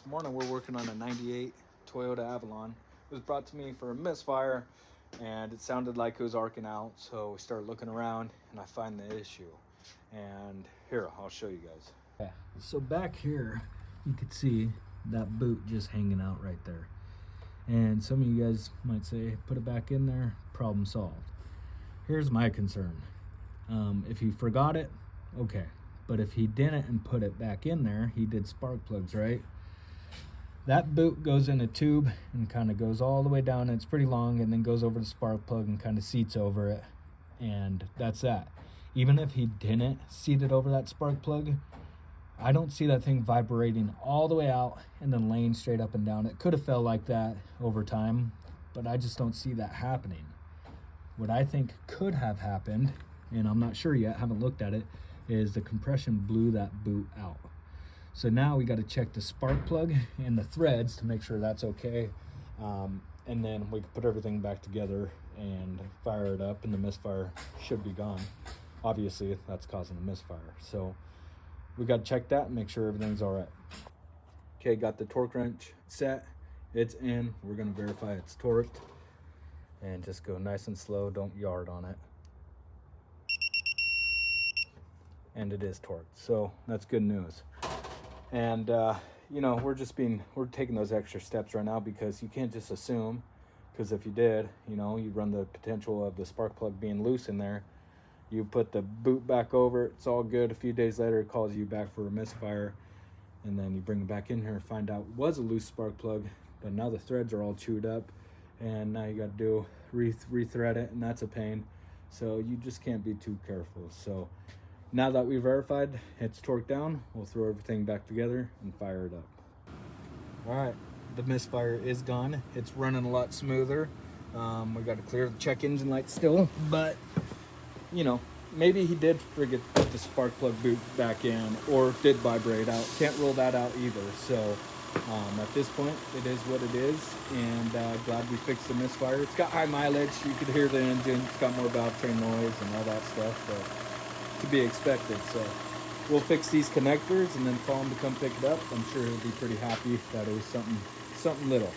This morning we're working on a 98 Toyota Avalon. It was brought to me for a misfire and it sounded like it was arcing out, so we started looking around and I find the issue. And here, I'll show you guys. Yeah. So back here you could see that boot just hanging out right there. And some of you guys might say, put it back in there, problem solved. Here's my concern. If he forgot it, okay. But if he didn't and put it back in there, he did spark plugs, right? That boot goes in a tube and kind of goes all the way down. And it's pretty long, and then goes over the spark plug and kind of seats over it. And that's that. Even if he didn't seat it over that spark plug, I don't see that thing vibrating all the way out and then laying straight up and down. It could have felt like that over time, but I just don't see that happening. What I think could have happened, and I'm not sure yet, haven't looked at it, is the compression blew that boot out. So now we got to check the spark plug and the threads to make sure that's okay. And then we can put everything back together and fire it up, and the misfire should be gone. Obviously, that's causing the misfire. So we got to check that and make sure everything's all right. Okay, got the torque wrench set. It's in. We're going to verify it's torqued. And just go nice and slow. Don't yard on it. And it is torqued, so that's good news. And you know, we're taking those extra steps right now because you can't just assume, because if you did, you know, you run the potential of the spark plug being loose in there. You put the boot back over, it's all good. A few days later, it calls you back for a misfire, and then you bring it back in here and find out it was a loose spark plug, but now the threads are all chewed up, and now you got to do rethread it, and that's a pain. So you just can't be too careful. So now that we verified it's torqued down, we'll throw everything back together and fire it up. All right, the misfire is gone. It's running a lot smoother. We got to clear the check engine light still, but you know, maybe he did forget to put the spark plug boot back in, or did vibrate out. Can't rule that out either. So at this point, it is what it is, and glad we fixed the misfire. It's got high mileage. You could hear the engine. It's got more valve train noise and all that stuff, but to be expected. So we'll fix these connectors and then call him to come pick it up. I'm sure he'll be pretty happy that it was something little.